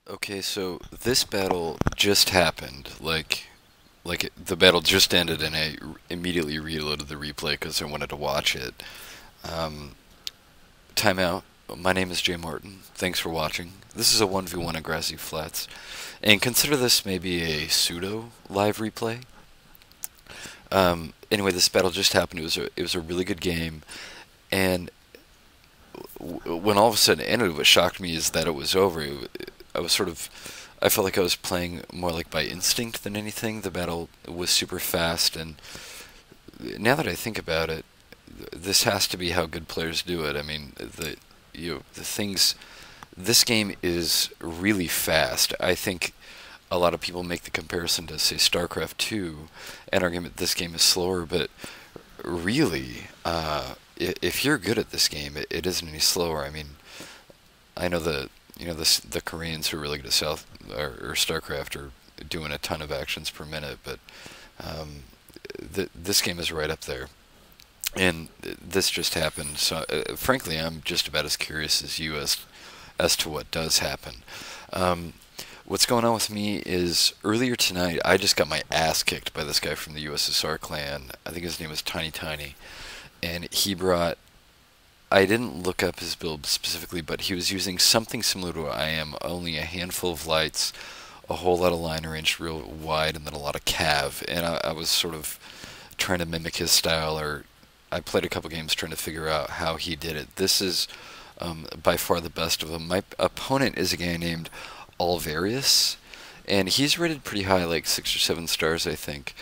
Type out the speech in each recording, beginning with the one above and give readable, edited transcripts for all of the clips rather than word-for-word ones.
Okay, so this battle just happened. The battle just ended, and immediately reloaded the replay because I wanted to watch it. Um, Timeout. My name is jmartin. Thanks for watching. This is a 1v1 at Grassy Flats, and consider this maybe a pseudo live replay. Anyway, this battle just happened. It was a really good game, and when all of a sudden it ended, what shocked me is that it was over. I was sort of, I felt like I was playing more like by instinct than anything. The battle was super fast, and now that I think about it, this has to be how good players do it. I mean, the things. This game is really fast. I think a lot of people make the comparison to say StarCraft 2 and argue that this game is slower, but really, if you're good at this game, it isn't any slower. I mean, I know the Koreans who are really good at or StarCraft are doing a ton of actions per minute, but um, this game is right up there. And this just happened, so frankly, I'm just about as curious as you as to what does happen. Um, what's going on with me is earlier tonight, I just got my ass kicked by this guy from the USSR clan. I think his name was Tiny Tiny, and he brought. I didn't look up his build specifically, but he was using something similar to what I am, only a handful of lights, a whole lot of line range real wide, and then a lot of cav. And I was sort of trying to mimic his style, or I played a couple games trying to figure out how he did it. This is by far the best of them. My opponent is a guy named ALVARIUS, and he's rated pretty high, like 6 or 7 stars, I think.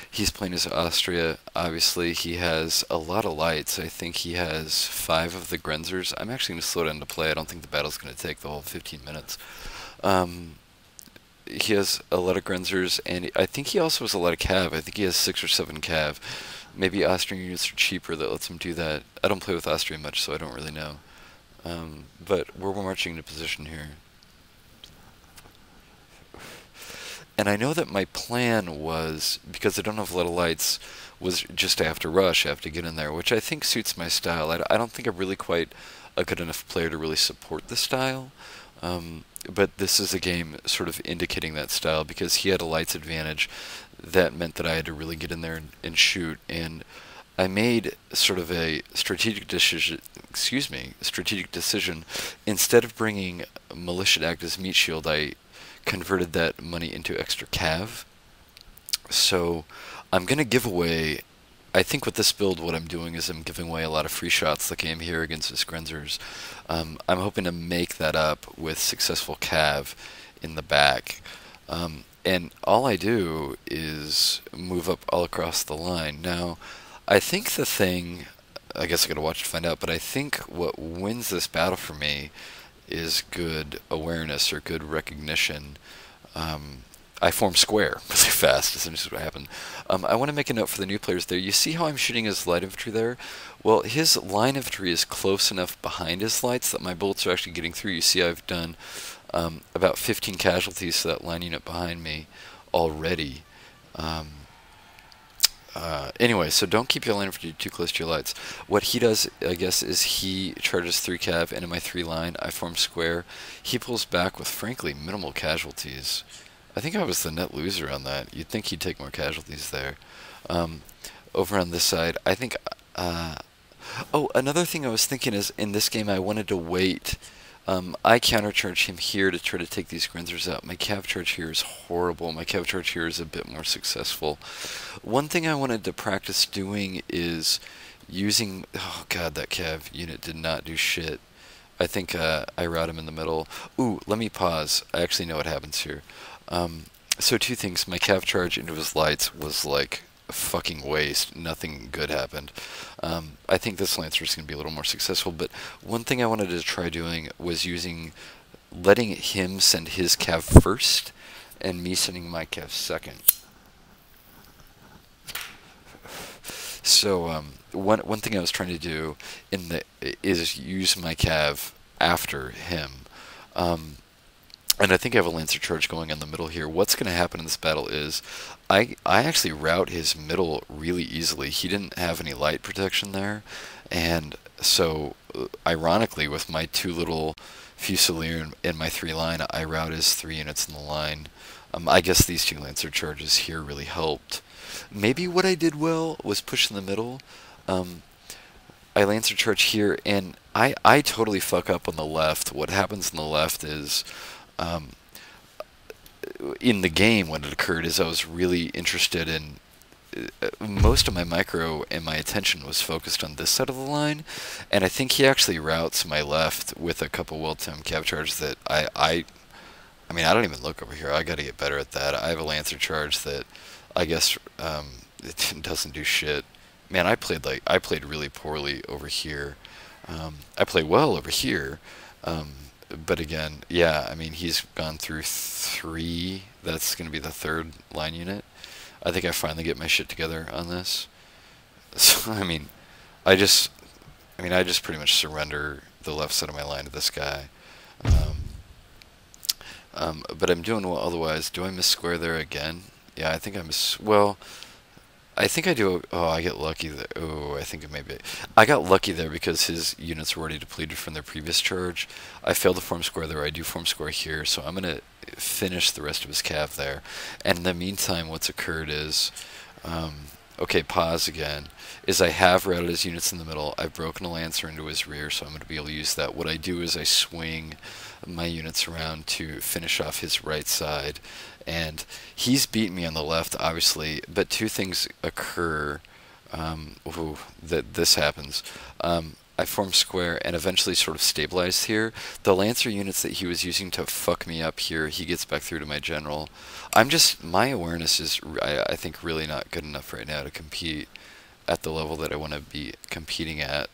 He's playing as Austria. Obviously, he has a lot of lights. I think he has 5 of the Grenzers. I'm actually going to slow down to play. I don't think the battle's going to take the whole 15 minutes. Um, he has a lot of Grenzers, and I think he also has a lot of Cav. I think he has 6 or 7 Cav. Maybe Austrian units are cheaper that lets him do that. I don't play with Austria much, so I don't really know. But we're marching into position here. And I know that my plan was, because I don't have a lot of lights, was just to have to rush, I have to get in there, which I think suits my style. I don't think I'm really quite a good enough player to really support the style. But this is a game sort of indicating that style because he had a lights advantage. That meant that I had to really get in there and shoot. And I made sort of a strategic decision. Excuse me, strategic decision. Instead of bringing militia to act as meat shield, I converted that money into extra cav. So I'm gonna give away. I think with this build, what I'm doing is I'm giving away a lot of free shots like I am here against his Grenzers. I'm hoping to make that up with successful cav in the back. And all I do is move up all across the line. Now, I think the thing, I guess I gotta watch to find out, but I think what wins this battle for me is good awareness or good recognition. I form square really fast, essentially what happened. I want to make a note for the new players there. You see how I'm shooting his light infantry there? Well, his line infantry is close enough behind his lights that my bullets are actually getting through. You see I've done about 15 casualties to that line unit behind me already. Um, anyway, so don't keep your line infantry too close to your lights. What he does, I guess, is he charges 3 cav into my 3 line. I form square. He pulls back with, frankly, minimal casualties. I think I was the net loser on that. You'd think he'd take more casualties there. Over on this side, I think... oh, another thing I was thinking is, in this game, I wanted to wait. I countercharge him here to try to take these Grenzers out. My cav charge here is horrible. My cav charge here is a bit more successful. One thing I wanted to practice doing is using... Oh, God, that cav unit did not do shit. I think I route him in the middle. Ooh, let me pause. I actually know what happens here. So 2 things. My cav charge into his lights was like a fucking waste. Nothing good happened. I think this Lancer is going to be a little more successful, but one thing I wanted to try doing was letting him send his cav first, and me sending my cav second. So one thing I was trying to do is use my cav after him. And I think I have a Lancer charge going in the middle here. What's going to happen in this battle is I actually route his middle really easily. He didn't have any light protection there. And so, ironically, with my 2 little Fusilier in my 3 line. I route his 3 units in the line. I guess these 2 Lancer charges here really helped. Maybe what I did well was push in the middle. I Lancer charge here, and I totally fuck up on the left. What happens on the left is, in the game, when it occurred, is I was really interested in most of my micro and my attention was focused on this side of the line, and I think he actually routes my left with a couple well-timed cav charges that I mean, I don't even look over here. I got to get better at that. I have a Lancer charge that I guess it doesn't do shit. Man, I played really poorly over here. I played well over here, but again, yeah. I mean, he's gone through 3. That's going to be the 3rd line unit. I think I finally get my shit together on this. So I mean, I just pretty much surrender the left side of my line to this guy. But I'm doing well otherwise. Do I miss square there again? Yeah, I think I miss. Well, I think I do. Oh, I get lucky there. Oh, I think it may be. I got lucky there because his units were already depleted from their previous charge. I failed to form square there. I do form square here, so I'm gonna finish the rest of his cav there. And in the meantime, what's occurred is, okay, pause again. Is I have routed his units in the middle. I've broken a Lancer into his rear, so I'm going to be able to use that. What I do is I swing my units around to finish off his right side. And he's beaten me on the left, obviously, but 2 things occur that this happens. I form square and eventually sort of stabilize here. The Lancer units that he was using to fuck me up here, he gets back through to my general. My awareness is, I think, really not good enough right now to compete at the level that I want to be competing at.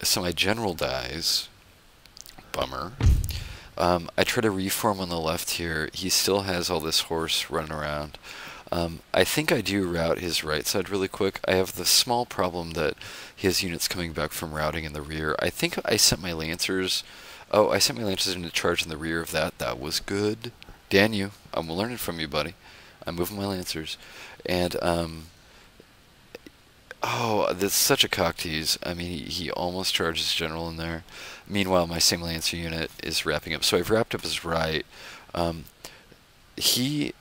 So my general dies. Bummer. I try to reform on the left here. He still has all this horse running around. I think I do route his right side really quick. I have the small problem that he has units coming back from routing in the rear. I think I sent my Lancers... Oh, I sent my Lancers into charge in the rear of that. That was good. Dan you. I'm learning from you, buddy. I'm moving my Lancers. And, oh, that's such a cock tease. I mean, he almost charges general in there. Meanwhile, my same Lancer unit is wrapping up. So I've wrapped up his right. He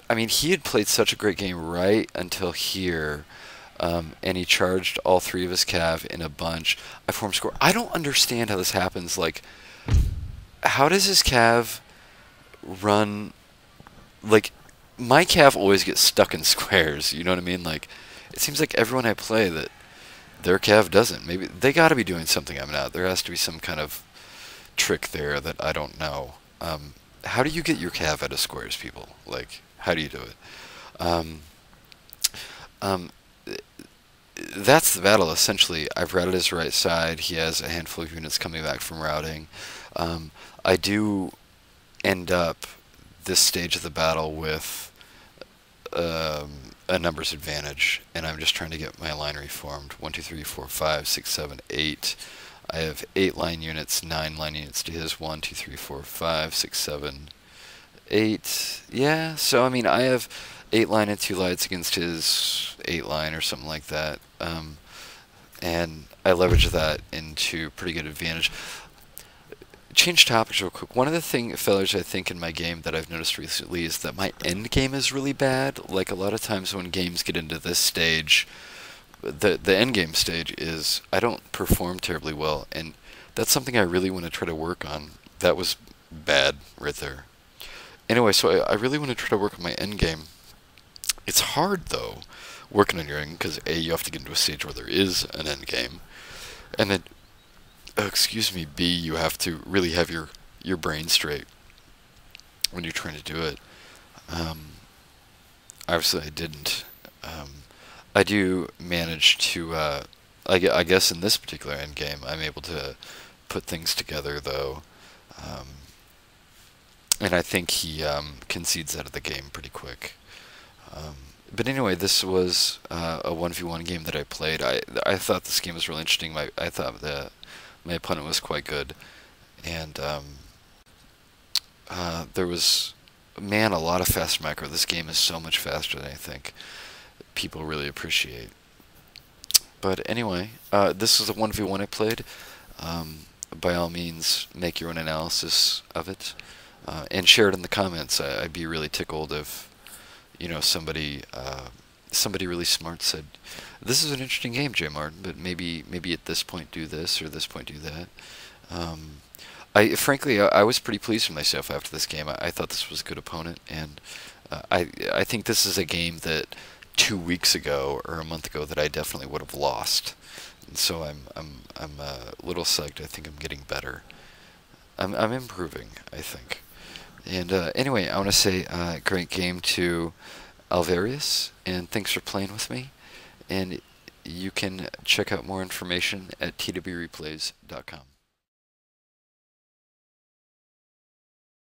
had played such a great game right until here, and he charged all 3 of his cav in a bunch. I formed score. I don't understand how this happens. Like, how does his cav run? Like, my cav always gets stuck in squares. You know what I mean? Like, it seems like everyone I play that their cav doesn't. Maybe they got to be doing something I'm not. There has to be some kind of trick there that I don't know. How do you get your cav out of squares, people? Like, how do you do it? That's the battle, essentially. I've routed his right side. He has a handful of units coming back from routing. I do end up this stage of the battle with a numbers advantage, and I'm just trying to get my line reformed. 1, 2, 3, 4, 5, 6, 7, 8. I have 8 line units, 9 line units to his 1, 2, 3, 4, 5, 6, 7, 8. Yeah, so I mean, I have 8 line and 2 lights against his 8 line or something like that, and I leverage that into pretty good advantage. Change topics real quick. One of the failures I think in my game that I've noticed recently is that my end game is really bad. Like, a lot of times when games get into this stage, the end game stage is I don't perform terribly well, and that's something I really want to try to work on. That was bad right there. Anyway, so I really want to try to work on my end game. It's hard though, working on your end, because A, you have to get into a stage where there is an end game, and then excuse me, B, you have to really have your brain straight when you're trying to do it. Obviously I didn't. I do manage to, I guess in this particular endgame, I'm able to put things together, though. And I think he concedes out of the game pretty quick. But anyway, this was a 1v1 game that I played. I thought this game was really interesting. I thought that my opponent was quite good, and there was, man, a lot of fast micro. This game is so much faster than I think people really appreciate. But anyway, this is a 1v1 I played. by all means, make your own analysis of it, and share it in the comments. I'd be really tickled if, somebody really smart said, "This is an interesting game, jmartin, but maybe at this point do this or this point do that." Frankly, I was pretty pleased with myself after this game. I thought this was a good opponent, and I think this is a game that 2 weeks ago or a month ago that I definitely would have lost. And so I'm a little psyched. I think I'm getting better. I'm improving, I think. And anyway, I want to say great game to ALVARIUS, and thanks for playing with me. And you can check out more information at twreplays.com.